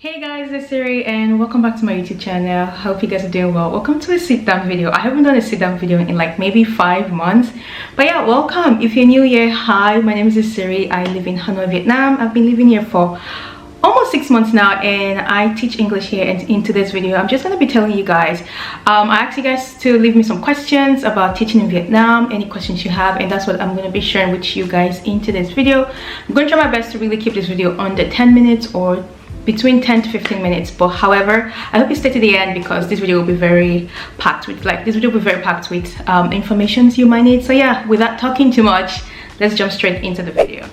Hey guys, it's Siri and welcome back to my YouTube channel. Hope you guys are doing well. Welcome to a sit down video. I haven't done a sit down video in like maybe 5 months, but yeah, welcome. If you're new here, hi, my name is Siri. I live in Hanoi, Vietnam. I've been living here for almost 6 months now and I teach English here. And in today's video I'm just going to be telling you guys, I asked you guys to leave me some questions about teaching in Vietnam, any questions you have, and that's what I'm going to be sharing with you guys in today's video. I'm going to try my best to really keep this video under 10 minutes or between 10 to 15 minutes, but however I hope you stay to the end because this video will be very packed with informations you might need. So yeah, without talking too much, let's jump straight into the video.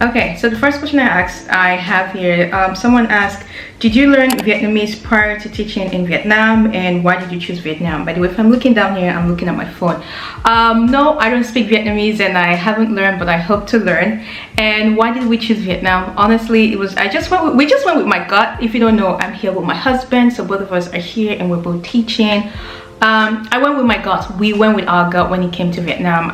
Okay, so the first question I have here, someone asked, did you learn Vietnamese prior to teaching in Vietnam, and why did you choose Vietnam? By the way, if I'm looking down here, I'm looking at my phone. No, I don't speak Vietnamese and I haven't learned, but I hope to learn. And why did we choose Vietnam? Honestly, we just went with my gut. If you don't know, I'm here with my husband, so both of us are here and we're both teaching. I went with my gut. We went with our gut when it came to Vietnam.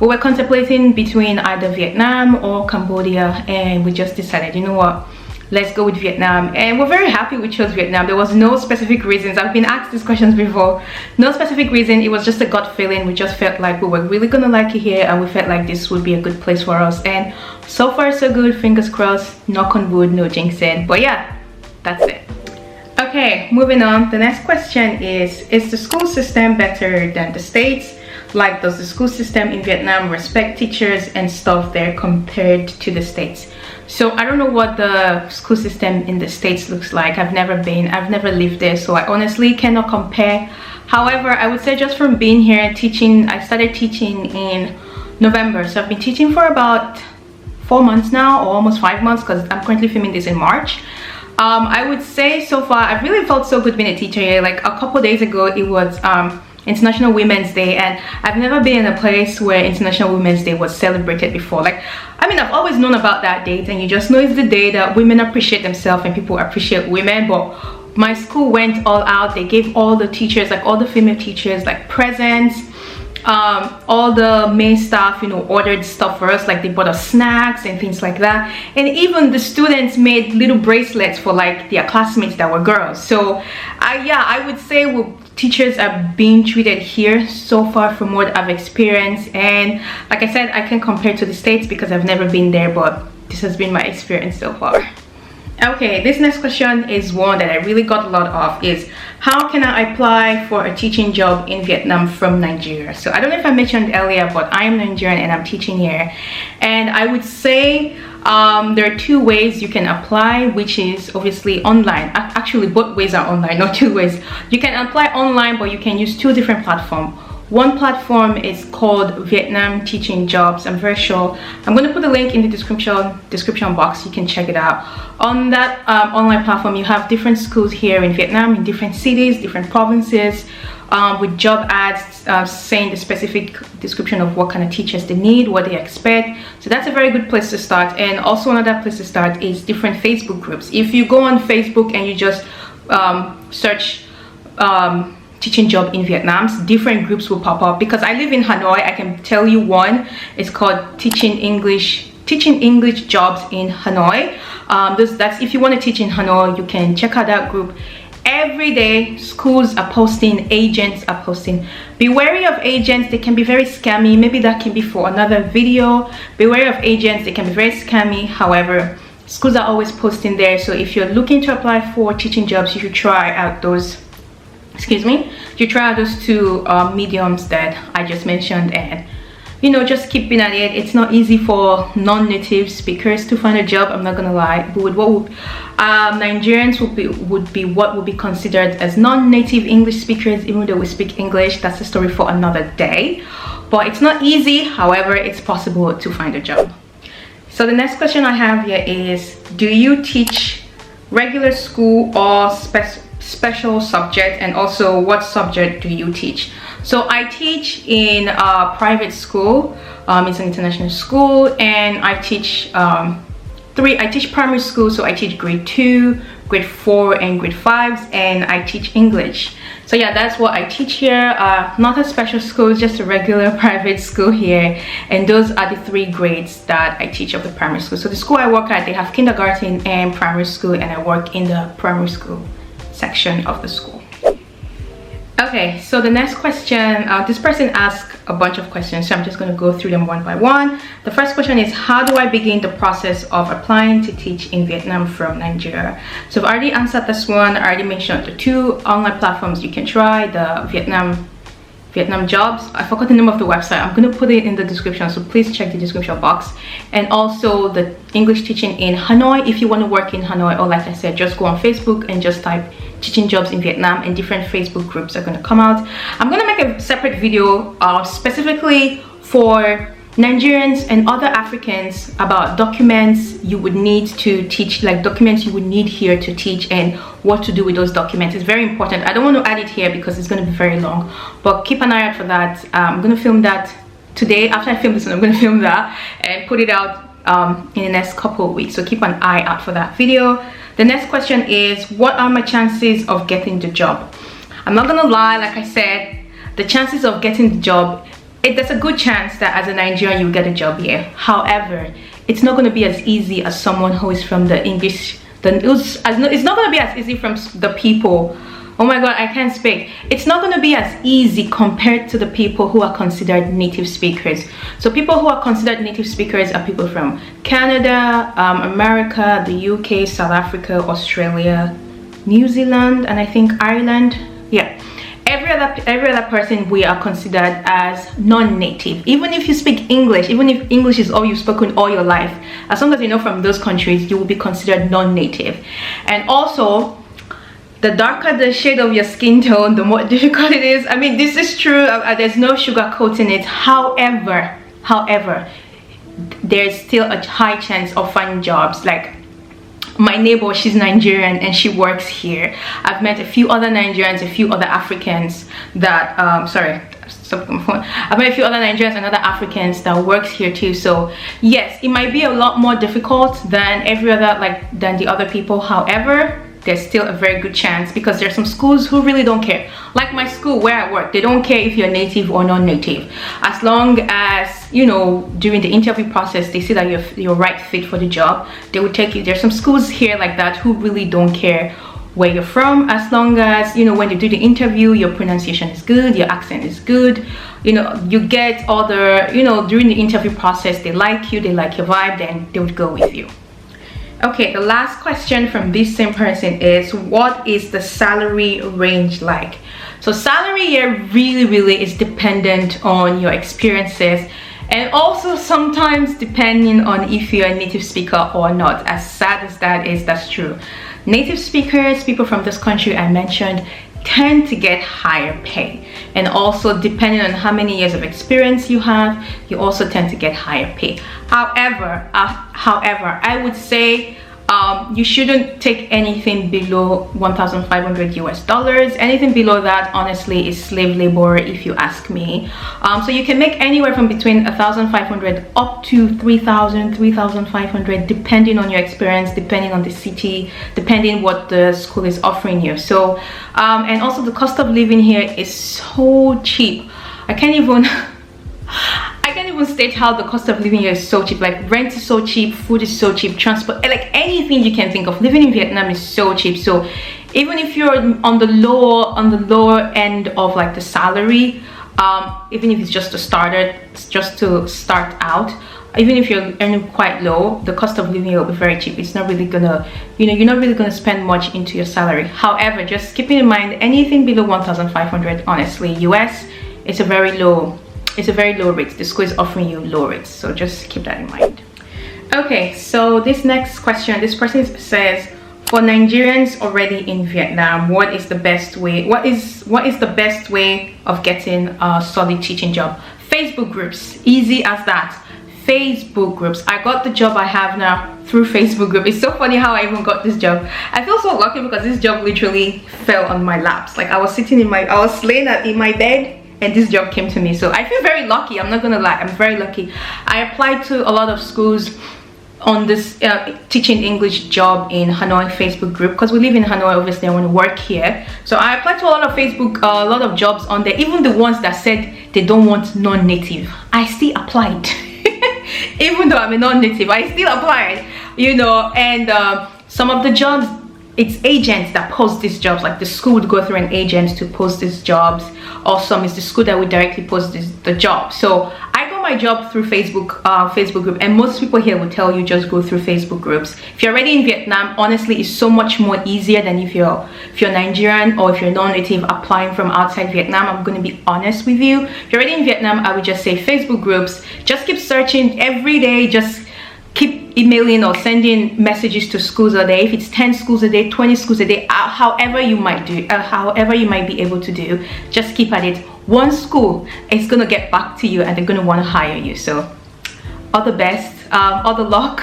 We were contemplating between either Vietnam or Cambodia, and we just decided, you know what, let's go with Vietnam. And we're very happy we chose Vietnam. There was no specific reasons. I've been asked these questions before. No specific reason. It was just a gut feeling. We just felt like we were really gonna like it here, and we felt like this would be a good place for us. And so far so good. Fingers crossed. Knock on wood. No jinxing. But yeah, that's it. Okay, moving on. The next question is the school system better than the States? Like, does the school system in Vietnam respect teachers and stuff there compared to the States? So I don't know what the school system in the States looks like. I've never lived there, so I honestly cannot compare. However, I would say just from being here teaching, I started teaching in November, so I've been teaching for about 4 months now, or almost 5 months, because I'm currently filming this in March. I would say so far I've really felt so good being a teacher here. Like a couple days ago it was International Women's Day, and I've never been in a place where International Women's Day was celebrated before. Like, I mean, I've always known about that date, and you just know it's the day that women appreciate themselves and people appreciate women. But my school went all out. They gave all the teachers, like all the female teachers, like presents. All the main staff, you know, ordered stuff for us, like they bought us snacks and things like that. And even the students made little bracelets for like their classmates that were girls. So yeah, I would say teachers are being treated here so far from what I've experienced. And like I said, I can compare to the States because I've never been there, but this has been my experience so far. Okay, this next question is one that I really got a lot of, is how can I apply for a teaching job in Vietnam from Nigeria? So I don't know if I mentioned earlier, but I am Nigerian and I'm teaching here. And I would say there are 2 ways you can apply, which is obviously online. Actually, both ways are online, not 2 ways. You can apply online, but you can use 2 different platforms. One platform is called Vietnam Teaching Jobs. I'm very sure I'm going to put the link in the description box. You can check it out. On that online platform, you have different schools here in Vietnam, in different cities, different provinces, with job ads saying the specific description of what kind of teachers they need, what they expect. So that's a very good place to start. And also another place to start is different Facebook groups. If you go on Facebook and you just search teaching job in Vietnam, different groups will pop up. Because I live in Hanoi, I can tell you one. It's called Teaching English Jobs in Hanoi. That's if you want to teach in Hanoi, you can check out that group. Every day schools are posting, agents are posting. Be wary of agents. They can be very scammy. Maybe that can be for another video. Be wary of agents. They can be very scammy. However, schools are always posting there. So if you're looking to apply for teaching jobs, you should try out those you try out those 2 mediums that I just mentioned, and you know, just keeping at it. It's not easy for non-native speakers to find a job, I'm not gonna lie. But with Nigerians would be considered as non-native English speakers, even though we speak English. That's a story for another day. But it's not easy. However, it's possible to find a job. So the next question I have here is, do you teach regular school or special subject, and also what subject do you teach? So I teach in a private school. It's an international school, and I teach I teach primary school. So I teach grade 2, grade 4 and grade 5s, and I teach English. So yeah, that's what I teach here. Not a special school, just a regular private school here, and those are the 3 grades that I teach of the primary school. So the school I work at, they have kindergarten and primary school, and I work in the primary school section of the school. Okay, so the next question, this person asked a bunch of questions, so I'm just going to go through them one by one. The first question is, how do I begin the process of applying to teach in Vietnam from Nigeria? So I've already answered this one. I already mentioned the 2 online platforms you can try, the Vietnam jobs. I forgot the name of the website. I'm going to put it in the description, so please check the description box. And also the English teaching in Hanoi, if you want to work in Hanoi, or like I said, just go on Facebook and just type teaching jobs in Vietnam, and different Facebook groups are going to come out. I'm going to make a separate video specifically for Nigerians and other Africans about documents you would need to teach, like documents you would need here to teach and what to do with those documents. It's very important. I don't want to add it here because it's going to be very long, but keep an eye out for that. I'm going to film that today. After I film this one, I'm going to film that and put it out in the next couple of weeks, so keep an eye out for that video. The next question is, what are my chances of getting the job? I'm not gonna lie, like I said, the chances of getting the job, there's a good chance that as a Nigerian you get a job here. However, it's not going to be as easy as someone who is from the English. It's not going to be as easy from the people. Oh my god, I can't speak. It's not going to be as easy compared to the people who are considered native speakers. So people who are considered native speakers are people from Canada, America, the UK, South Africa, Australia, New Zealand, and I think Ireland. Yeah. Every other person we are considered as non-native. Even if you speak English, even if English is all you've spoken all your life, as long as you know from those countries, you will be considered non-native. And also, the darker the shade of your skin tone, the more difficult it is. I mean, this is true. There's no sugarcoating it. However, there's still a high chance of finding jobs. Like my neighbor, she's Nigerian and she works here. I've met a few other Nigerians, a few other Africans that I've met a few other Nigerians and other Africans that works here too. So yes, it might be a lot more difficult than than the other people. However, there's still a very good chance, because there's some schools who really don't care. Like my school where I work, they don't care if you're native or non-native. As long as, you know, during the interview process they see that you're right fit for the job, they will take you. There's some schools here like that who really don't care where you're from, as long as, you know, when they do the interview, your pronunciation is good, your accent is good, you know, you get all the, you know, during the interview process they like you, they like your vibe, then they would go with you. Okay, the last question from this same person is, what is the salary range like? So salary here really is dependent on your experiences, and also sometimes depending on if you're a native speaker or not. As sad as that is, that's true. Native speakers, people from this country I mentioned, tend to get higher pay, and also depending on how many years of experience you have, you also tend to get higher pay. However, I would say you shouldn't take anything below $1,500 US. Anything below that, honestly, is slave labor, if you ask me. So you can make anywhere from between 1,500 up to 3,000, 3,500, depending on your experience, depending on the city, depending what the school is offering you. So and also the cost of living here is so cheap. I can't even state how the cost of living here is so cheap. Like rent is so cheap, food is so cheap, transport, like anything you can think of, living in Vietnam is so cheap. So even if you're on the lower end of like the salary, even if it's just to start out, even if you're earning quite low, the cost of living will be very cheap. It's not really gonna, you know, you're not really gonna spend much into your salary. However, just keeping in mind, anything below 1,500, honestly, US, it's a very low rate. The school is offering you low rates, so just keep that in mind. Okay, so this next question, this person says, for Nigerians already in Vietnam, what is the best way of getting a solid teaching job? Facebook groups, easy as that. Facebook groups. I got the job I have now through Facebook group. It's so funny how I even got this job. I feel so lucky because this job literally fell on my laps. Like I was laying in my bed and this job came to me. So I feel very lucky. I'm not gonna lie, I'm very lucky. I applied to a lot of schools on this teaching English job in Hanoi Facebook group, because we live in Hanoi. Obviously I want to work here, so I applied to a lot of Facebook, a lot of jobs on there. Even the ones that said they don't want non-native, I still applied. Even though I'm a non-native, I still applied, you know. And some of the jobs, it's agents that post these jobs. Like the school would go through an agent to post these jobs, or some is the school that would directly post the job. So I got my job through Facebook group, and most people here will tell you just go through Facebook groups. If you're already in Vietnam, honestly, it's so much more easier than if you're Nigerian or if you're non-native applying from outside Vietnam. I'm going to be honest with you. If you're already in Vietnam, I would just say Facebook groups. Just keep searching every day. Just keep emailing or sending messages to schools a day. If it's 10 schools a day, 20 schools a day, however you might do, however you might be able to do, just keep at it. One school is gonna get back to you and they're gonna want to hire you. So all the best, all the luck.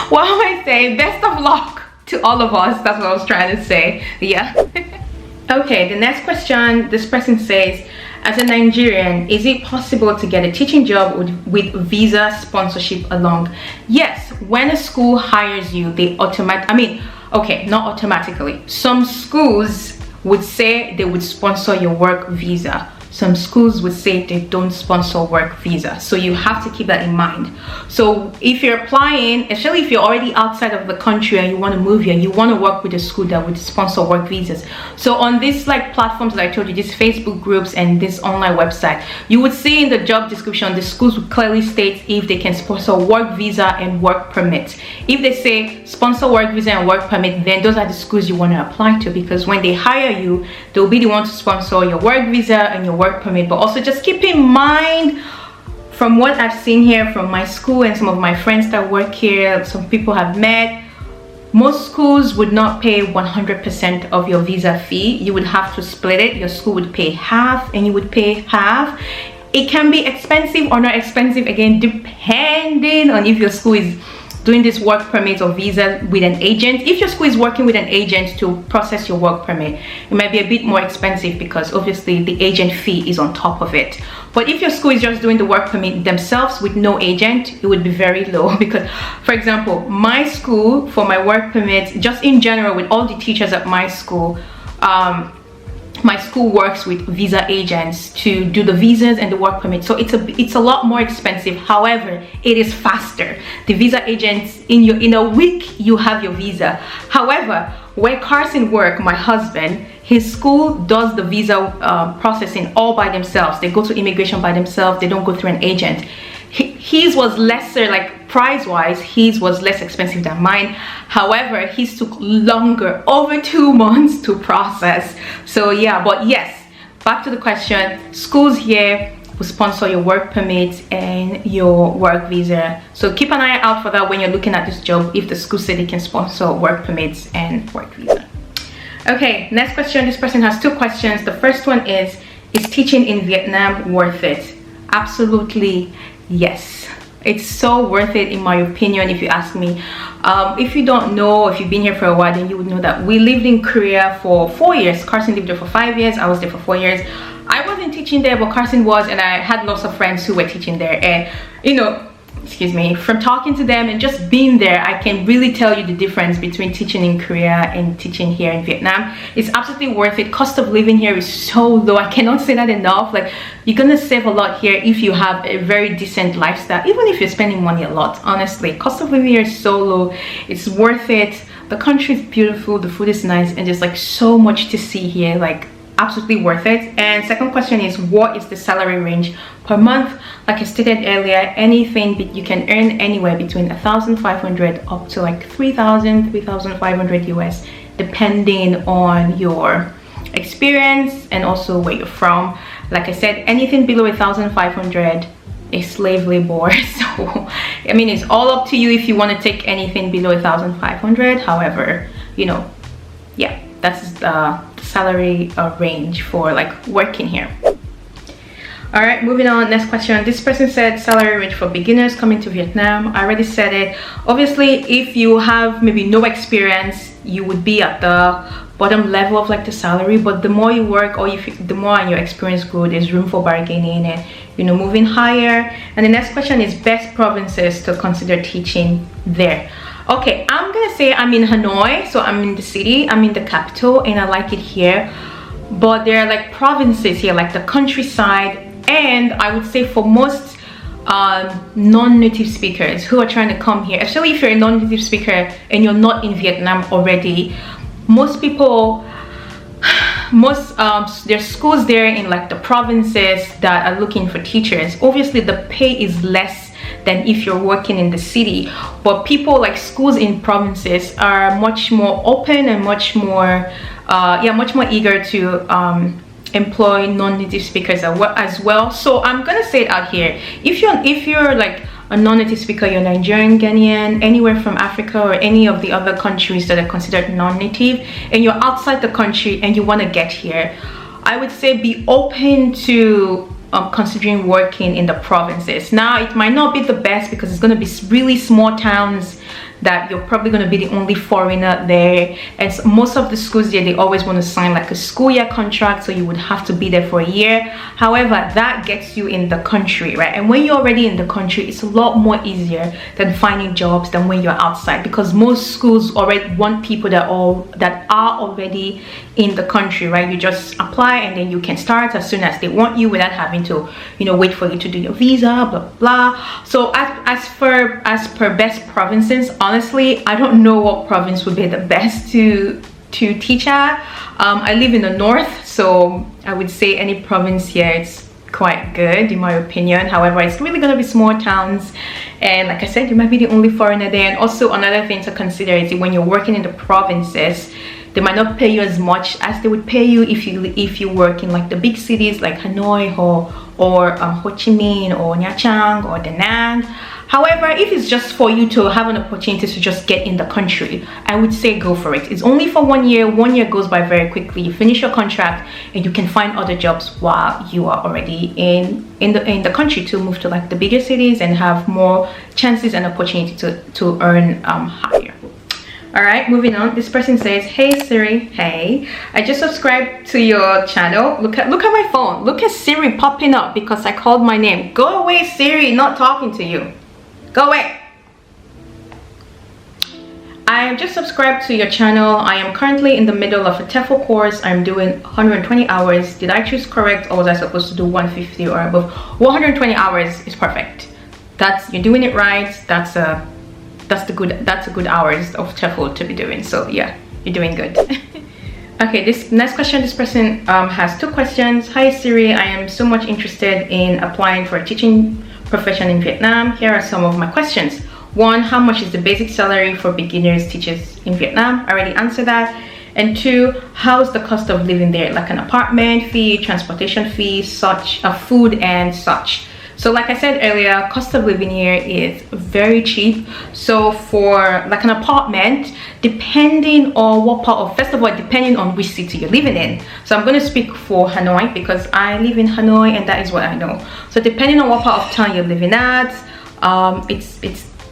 What am I saying? Best of luck to all of us. That's what I was trying to say. Yeah. Okay, the next question, this person says, as a Nigerian, is it possible to get a teaching job with visa sponsorship along? Yes, when a school hires you, they not automatically. Some schools would say they would sponsor your work visa. Some schools would say they don't sponsor work visa. So you have to keep that in mind. So if you're applying, especially if you're already outside of the country and you want to move here, you want to work with a school that would sponsor work visas. So on these like platforms that I told you, these Facebook groups and this online website, you would see in the job description, the schools would clearly state if they can sponsor work visa and work permit. If they say sponsor work visa and work permit, then those are the schools you want to apply to, because when they hire you, they'll be the one to sponsor your work visa and your work permit. But also just keep in mind, from what I've seen here from my school and some of my friends that work here, some people have met, most schools would not pay 100% of your visa fee. You would have to split it. Your school would pay half and you would pay half. It can be expensive or not expensive, again, depending on if your school is doing this work permit or visa with an agent. If your school is working with an agent to process your work permit, it might be a bit more expensive because obviously the agent fee is on top of it. But if your school is just doing the work permit themselves with no agent, it would be very low. Because, for example, my school, for my work permit, just in general with all the teachers at my school works with visa agents to do the visas and the work permit. So it's a lot more expensive. However, it is faster. The visa agents, in a week you have your visa. However, where Carson works, my husband, his school does the visa processing all by themselves. They go to immigration by themselves. They don't go through an agent. His was lesser, like price-wise, his was less expensive than mine. However, his took longer, over 2 months to process. So yeah, but yes, back to the question, schools here will sponsor your work permit and your work visa. So keep an eye out for that when you're looking at this job, if the school said they can sponsor work permits and work visa. Okay, next question. This person has 2 questions. The first one is teaching in Vietnam worth it? Absolutely yes. It's so worth it in my opinion, if you ask me. If you don't know, if you've been here for a while, then you would know that we lived in Korea for 4 years. Carson lived there for 5 years. I was there for 4 years. I wasn't teaching there, but Carson was, and I had lots of friends who were teaching there. And you know, excuse me, from talking to them and just being there, I can really tell you the difference between teaching in Korea and teaching here in Vietnam. It's absolutely worth it. Cost of living here is so low. I cannot say that enough. Like, you're gonna save a lot here if you have a very decent lifestyle, even if you're spending money a lot. Honestly, cost of living here is so low. It's worth it. The country is beautiful, the food is nice, and there's like so much to see here. Like, absolutely worth it. And second question is, what is the salary range per month? Like I stated earlier, anything you can earn anywhere between 1,500 up to like 3,000, 3,500 US, depending on your experience and also where you're from. Like I said, anything below 1,500 is slave labor. So I mean, it's all up to you if you want to take anything below 1,500. However, you know, yeah, that's the salary range for like working here. All right, moving on. Next question. This person said salary range for beginners coming to Vietnam. I already said it. Obviously, if you have maybe no experience, you would be at the bottom level of like the salary. But the more you work, or the more your experience grows, there's room for bargaining, and moving higher. And the next question is best provinces to consider teaching there. Okay, I'm gonna say I'm in Hanoi, so I'm in the city, I'm in the capital, and I like it here. But there are like provinces here, like the countryside, and I would say for most non-native speakers who are trying to come here, especially if you're a non-native speaker and you're not in Vietnam already, most people, there's schools there in like the provinces that are looking for teachers. Obviously the pay is less than if you're working in the city, but people like schools in provinces are much more open and much more eager to employ non-native speakers as well. So I'm gonna say it out here, if you're like a non-native speaker, you're Nigerian, Ghanaian, anywhere from Africa or any of the other countries that are considered non-native, and you're outside the country and you want to get here, I would say be open to considering working in the provinces. Now it might not be the best because it's going to be really small towns that you're probably going to be the only foreigner there, and most of the schools there, they always want to sign like a school year contract, so you would have to be there for a year. However, that gets you in the country, right? And when you're already in the country, it's a lot more easier than finding jobs than when you're outside, because most schools already want people that are already in the country, right? You just apply and then you can start as soon as they want you without having to wait for you to do your visa, blah blah. So as per best provinces, honestly, I don't know what province would be the best to teach at. I live in the north, so I would say any province here is quite good in my opinion. However, it's really going to be small towns, and like I said, you might be the only foreigner there. And also another thing to consider is when you're working in the provinces, they might not pay you as much as they would pay you if you work in like the big cities like Hanoi or Ho Chi Minh or Nha Trang or Da Nang. However, if it's just for you to have an opportunity to just get in the country, I would say go for it. It's only for 1 year. 1 year goes by very quickly. You finish your contract and you can find other jobs while you are already in the country to move to like the bigger cities and have more chances and opportunity to earn higher. All right, moving on. This person says, hey Siri, hey, I just subscribed to your channel. Look at my phone. Look at Siri popping up because I called my name. Go away, Siri, not talking to you. Go away. I have just subscribed to your channel. I am currently in the middle of a Tefl course. I'm doing 120 hours. Did I choose correct, or was I supposed to do 150 or above? 120 hours is perfect. You're doing it right. That's a good hours of Tefl to be doing. So yeah, you're doing good. Okay, this next question, this person has two questions. Hi Siri, I am so much interested in applying for a teaching profession in Vietnam. Here are some of my questions. 1, how much is the basic salary for beginners teachers in Vietnam? I already answered that. And 2, how's the cost of living there, like an apartment fee, transportation fee, such food and such. So like I said earlier, cost of living here is very cheap. So for like an apartment, depending on what part of, first of all, depending on which city you're living in. So I'm going to speak for Hanoi because I live in Hanoi and that is what I know. So depending on what part of town you're living at,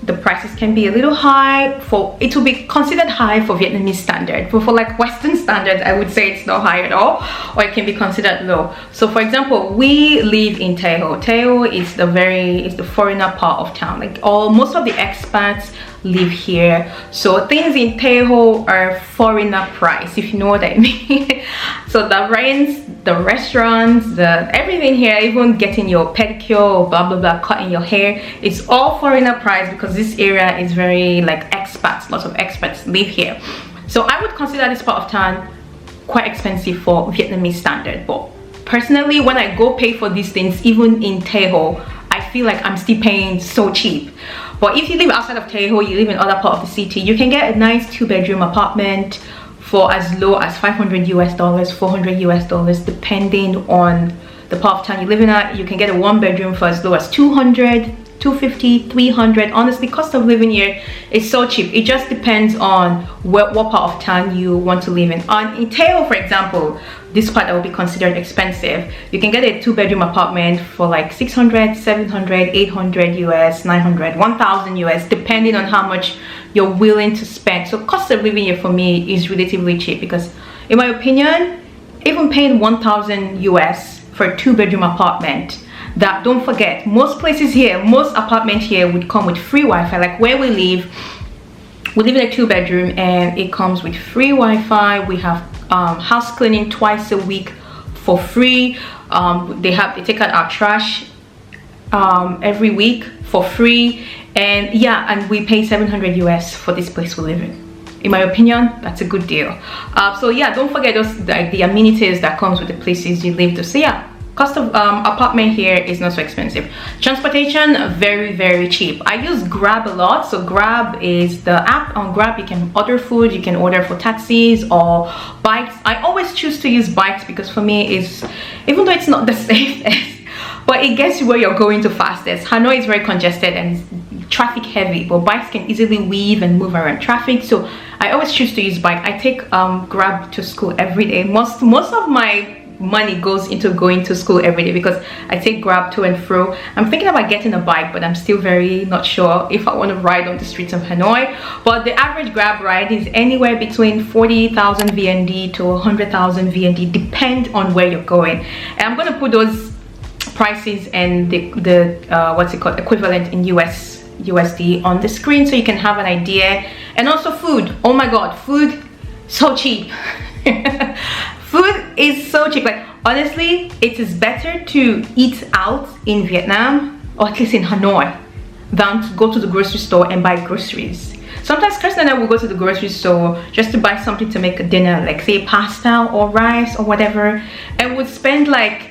the prices can be a little high. It will be considered high for Vietnamese standard, but for like Western standards, I would say it's not high at all, or it can be considered low. So for example, we live in Tefl. Tefl is the foreigner part of town. Like most of the expats live here, so things in Tefl are foreigner price, if you know what I mean. So the rents, the restaurants, everything here, even getting your pedicure, blah blah blah, cutting your hair, it's all foreigner price because this area is very like expats. Lots of expats live here. So I would consider this part of town quite expensive for Vietnamese standard. But personally, when I go pay for these things, even in Tefl, I feel like I'm still paying so cheap. But if you live outside of Tefl, you live in other part of the city, you can get a nice 2-bedroom apartment for as low as $500 US, $400 US, depending on the part of town you're living at. You can get a 1-bedroom for as low as $200, $250, $300. Honestly, cost of living here is so cheap. It just depends on what part of town you want to live in. In Tefl, for example, this part that will be considered expensive, you can get a 2-bedroom apartment for like $600, $700, $800 US, $900, $1,000 US, depending on how much you're willing to spend. So cost of living here for me is relatively cheap because, in my opinion, even paying $1,000 US for a 2-bedroom apartment, that, don't forget, most places here, most apartments here would come with free Wi-Fi. Like where we live in a 2-bedroom and it comes with free Wi-Fi. We have house cleaning twice a week for free. They take out our trash every week for free, and yeah, and we pay 700 US for this place we live in my opinion. That's a good deal. So yeah, don't forget those, like the amenities that comes with the places you live to. So yeah, cost of apartment here is not so expensive. Transportation, very, very cheap. I use Grab a lot. So Grab is the app. On Grab you can order food, you can order for taxis or bikes. I always choose to use bikes because for me is, even though it's not the safest, but it gets you where you're going to fastest. Hanoi is very congested and traffic heavy, but bikes can easily weave and move around traffic. So I always choose to use bike. I take Grab to school every day. Most of my money goes into going to school every day because I take Grab to and fro. I'm thinking about getting a bike, but I'm still very not sure if I want to ride on the streets of Hanoi. But the average Grab ride is anywhere between 40,000 VND to 100,000 VND, depend on where you're going. And I'm going to put those prices and the what's it called, equivalent in USD on the screen so you can have an idea. And also food, oh my god, food so cheap. Food is so cheap. Like honestly, it is better to eat out in Vietnam, or at least in Hanoi, than to go to the grocery store and buy groceries. Sometimes Kristen and I will go to the grocery store just to buy something to make a dinner, like say pasta or rice or whatever, and would spend like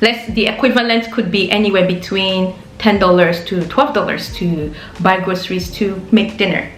the equivalent could be anywhere between $10 to $12 to buy groceries to make dinner.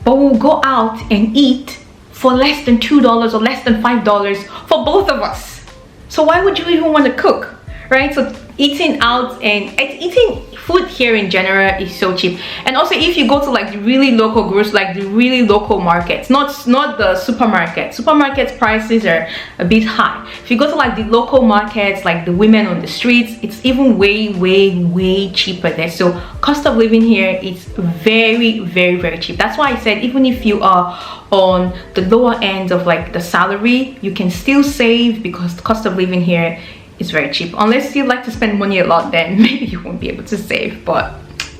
But we'll go out and eat for less than $2 or less than $5 for both of us. So why would you even want to cook, right? So eating out and eating food here in general is so cheap. And also if you go to like the really local grocery, like the really local markets, not the supermarkets prices are a bit high. If you go to like the local markets, like the women on the streets, it's even way cheaper there. So cost of living here is very cheap. That's why I said even if you are on the lower end of like the salary, you can still save because the cost of living here is very cheap. Unless you like to spend money a lot, then maybe you won't be able to save, but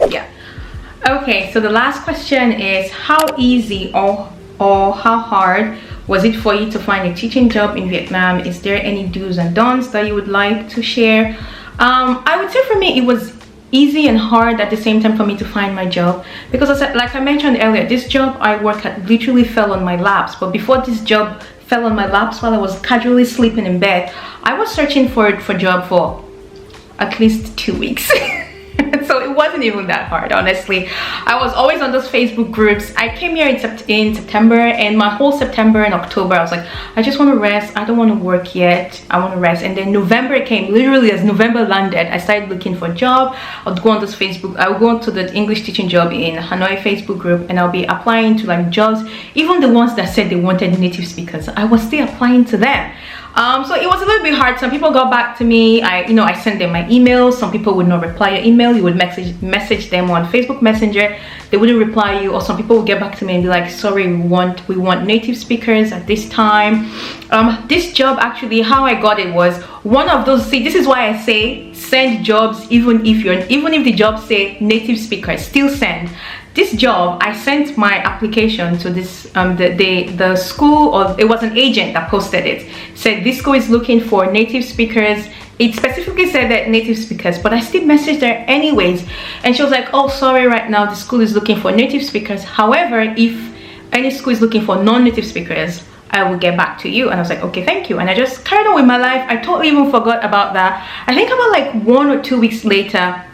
yeah. Okay, so the last question is, how easy or how hard was it for you to find a teaching job in Vietnam? Is there any do's and don'ts that you would like to share? I would say for me it was easy and hard at the same time for me to find my job, because like I mentioned earlier, this job I work at literally fell on my laps. But before this job fell on my laps, while I was casually sleeping in bed, I was searching for a job for at least 2 weeks. So it wasn't even that hard, honestly. I was always on those Facebook groups. I came here in September, and my whole September and October I was like, I just want to rest. I don't want to work yet. I want to rest. And then November came. Literally as November landed, I started looking for a job. I would go on this Facebook, I would go to the English teaching job in Hanoi Facebook group, and I'll be applying to like jobs, even the ones that said they wanted native speakers. I was still applying to them. So it was a little bit hard. Some people got back to me. I sent them my emails. Some people would not reply your email. You would message them on Facebook Messenger. They wouldn't reply you. Or some people would get back to me and be like, sorry, we want native speakers at this time. This job, actually, how I got it was one of those. See, this is why I say send jobs even if the job say native speakers, still send. This job, I sent my application to this the school, or it was an agent that posted it. Said this school is looking for native speakers. It specifically said that native speakers, but I still messaged her anyways, and she was like, oh sorry, right now the school is looking for native speakers. However, if any school is looking for non-native speakers, I will get back to you. And I was like, okay, thank you. And I just carried on with my life. I totally even forgot about that. I think about like 1 or 2 weeks later,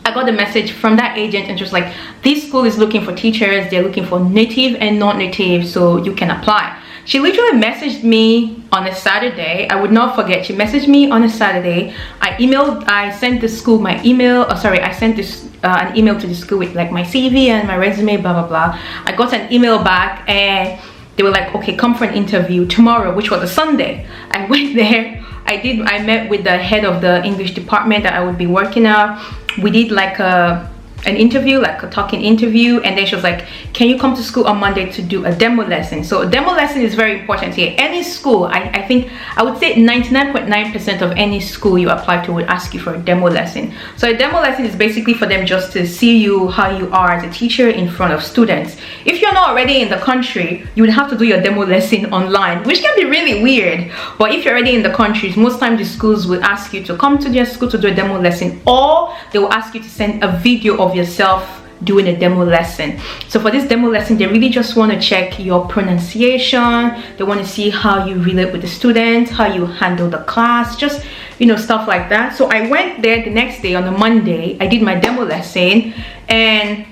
I got a message from that agent, and just like, this school is looking for teachers. They're looking for native and non-native, so you can apply. She literally messaged me on a Saturday. I would not forget. She messaged me on a Saturday. I sent the school my email. I sent this an email to the school with like my CV and my resume, blah blah blah. I got an email back, and they were like, okay, come for an interview tomorrow, which was a Sunday. I went there. I met with the head of the English department that I would be working at. We did like a an interview, like a talking interview, and then she was like, can you come to school on Monday to do a demo lesson? So a demo lesson is very important here. Any school, I think I would say 99.9% of any school you apply to would ask you for a demo lesson. So a demo lesson is basically for them just to see you, how you are as a teacher in front of students. If you're not already in the country, you would have to do your demo lesson online, which can be really weird. But if you're already in the country, most times the schools will ask you to come to their school to do a demo lesson, or they will ask you to send a video of yourself doing a demo lesson. So for this demo lesson, they really just want to check your pronunciation. They want to see how you relate with the students, how you handle the class, just, you know, stuff like that. So I went there the next day on a Monday. I did my demo lesson, and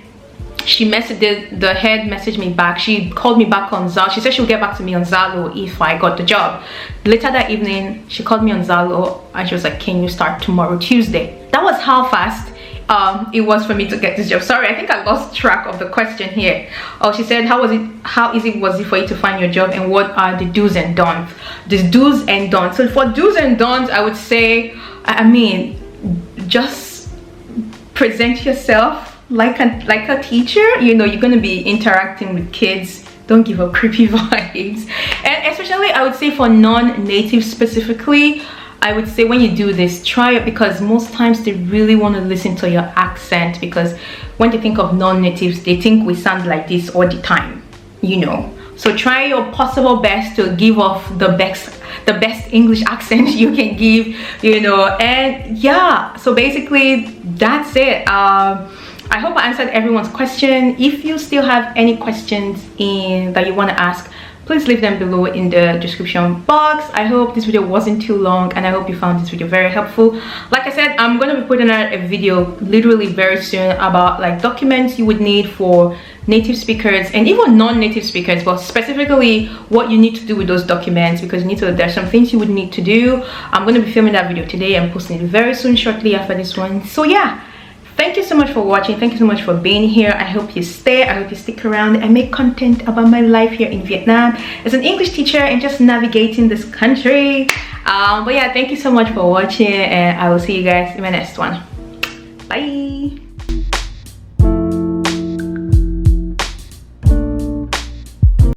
she messaged, the head messaged me back. She called me back on Zalo. She said she'll get back to me on Zalo if I got the job. Later that evening, she called me on Zalo and she was like, can you start tomorrow, Tuesday? That was how fast it was for me to get this job. Sorry, I think I lost track of the question here. Oh, she said, how easy was it for you to find your job, and what are the do's and don'ts? The do's and don'ts. So for do's and don'ts, I would say, I mean, just present yourself like a teacher. You know, you're going to be interacting with kids. Don't give up creepy vibes. And especially, I would say for non-natives specifically, I would say when you do this, try it, because most times they really want to listen to your accent, because when they think of non-natives, they think we sound like this all the time, you know. So try your possible best to give off the best English accent you can give, you know. And yeah, so basically that's it. I hope I answered everyone's question. If you still have any questions that you want to ask, please leave them below in the description box. I hope this video wasn't too long, and I hope you found this video very helpful. Like I said, I'm going to be putting out a video literally very soon about like documents you would need for native speakers and even non-native speakers, but specifically what you need to do with those documents, because there's some things you would need to do. I'm going to be filming that video today and posting it very soon, shortly after this one. So yeah, thank you so much for watching. Thank you so much for being here. I hope you stay. I hope you stick around and make content about my life here in Vietnam as an English teacher and just navigating this country. But yeah, thank you so much for watching, and I will see you guys in my next one. Bye.